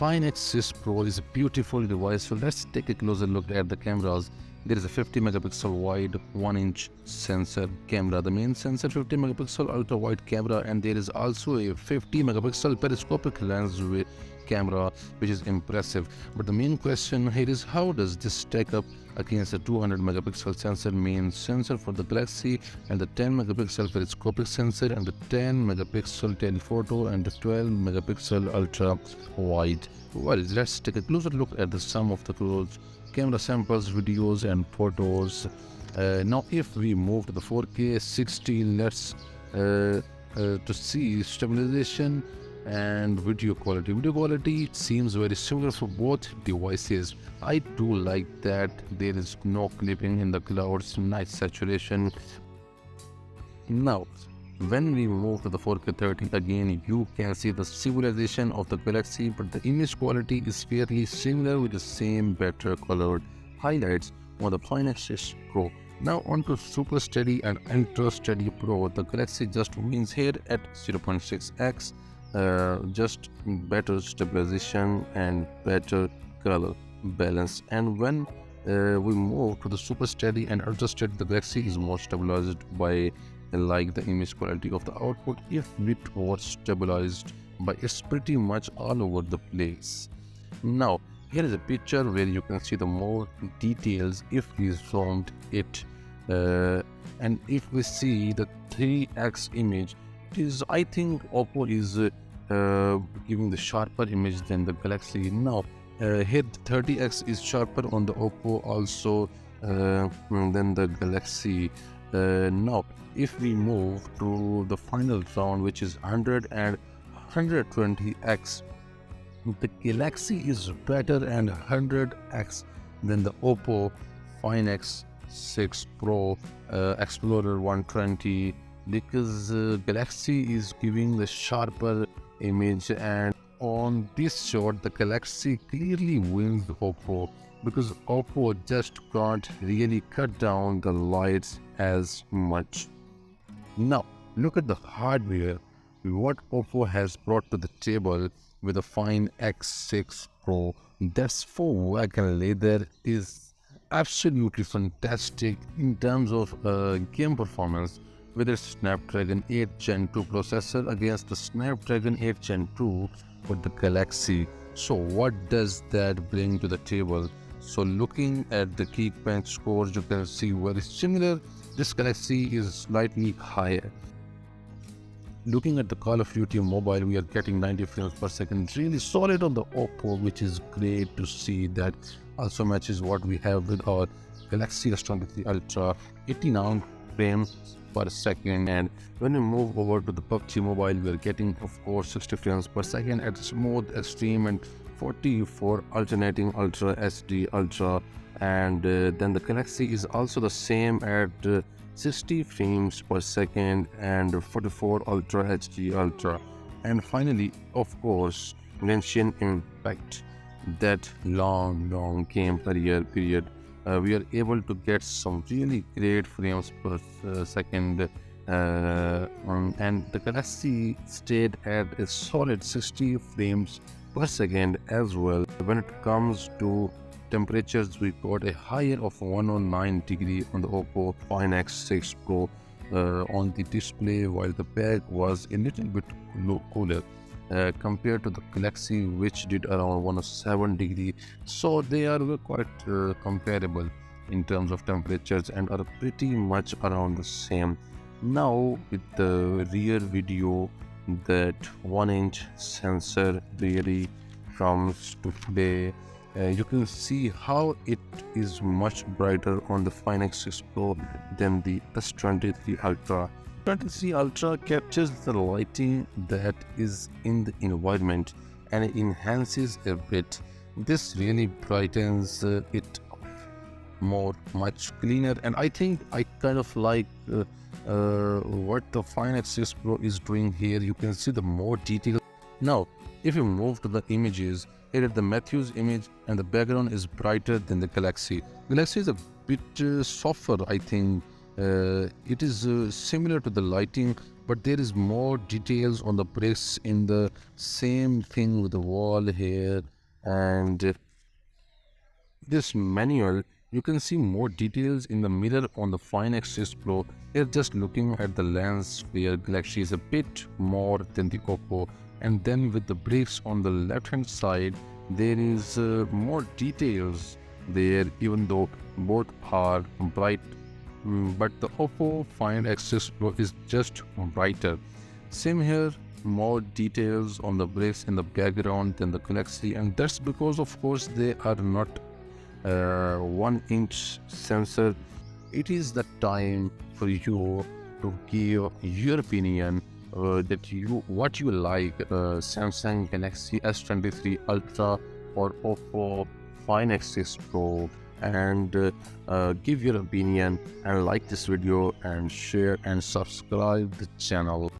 Find X6 Pro is a beautiful device. So let's take a closer look at the cameras. There is a 50 megapixel wide 1-inch sensor camera, the main sensor, 50 megapixel ultra wide camera, and there is also a 50 megapixel periscopic lens camera, which is impressive. But the main question here is, how does this stack up against the 200 megapixel sensor main sensor for the Galaxy, and the 10 megapixel periscopic sensor, and the 10 megapixel telephoto, and the 12 megapixel ultra wide? Well, let's take a closer look at the sum of the close camera samples, videos and photos. Now if we move to the 4K 60, let's to see stabilization and video quality. Video quality seems very similar for both devices. I do like that there is no clipping in the clouds, nice saturation. Now when we move to the 4K 30, again you can see the civilization of the Galaxy, but the image quality is fairly similar with the same better colored highlights on the Find X6 Pro. Now on to Super Steady and Ultra Steady Pro. The Galaxy just wins here at 0.6x, just better stabilization and better color balance. And when we move to the Super Steady and Ultra Steady, the Galaxy is more stabilized by like the image quality of the output. If it was stabilized by, it's pretty much all over the place. Now here is a picture where you can see the more details if we zoomed it, and if we see the 3x image, it is, I think OPPO is giving the sharper image than the Galaxy. Now here the 30x is sharper on the OPPO also than the Galaxy. Now if we move to the final round, which is 100 and 120x, the Galaxy is better and 100x than the OPPO Find X6 Pro Explorer 120, because Galaxy is giving the sharper image, and on this shot the Galaxy clearly wins the OPPO, because OPPO just can't really cut down the lights as much. Now look at the hardware, what OPPO has brought to the table with the Find X6 Pro. That's for wagon leather is absolutely fantastic in terms of game performance, with its Snapdragon 8 Gen 2 processor against the Snapdragon 8 Gen 2 for the Galaxy. So what does that bring to the table? So looking at the Geekbench scores, you can see very similar. This Galaxy is slightly higher. Looking at the Call of Duty Mobile, we are getting 90 frames per second, really solid on the OPPO, which is great to see. That also matches what we have with our Galaxy S23 Ultra, 89 frames per second. And when we move over to the PUBG Mobile, we are getting of course 60 frames per second at smooth, extreme and 40 for alternating Ultra, SD, Ultra, and then the Galaxy is also the same at 60 frames per second and 44 Ultra HD Ultra. And finally, of course, Genshin Impact, that long game career period, we are able to get some really great frames per second, and the Galaxy stayed at a solid 60 frames per second as well. When it comes to temperatures, we got a higher of 109 degree on the OPPO Find X6 Pro on the display, while the back was a little bit cooler compared to the Galaxy, which did around 107 degree. So they are quite comparable in terms of temperatures and are pretty much around the same. Now with the rear video, that 1-inch sensor really comes to play. You can see how it is much brighter on the Find X6 Pro than the S23 Ultra. 23 Ultra captures the lighting that is in the environment and enhances a bit. This really brightens it much cleaner, and I think I kind of like what the Find X6 Pro is doing here. You can see the more detail. Now if you move to the images, here at the Matthews image, and the background is brighter than the Galaxy. Galaxy is a bit softer, I think. It is similar to the lighting, but there is more details on the brakes in the same thing with the wall here. And this manual, you can see more details in the mirror on the Fine X6 Pro. Here just looking at the lens where Galaxy is a bit more than the OPPO, and then with the brakes on the left hand side there is more details there, even though both are bright. But the OPPO Find X6 Pro is just brighter. Same here, more details on the brakes in the background than the Galaxy, and that's because of course they are not 1-inch sensor. It is the time for you to give your opinion that what you like, Samsung Galaxy S23 Ultra or OPPO Find X6 Pro, and give your opinion and like this video and share and subscribe the channel.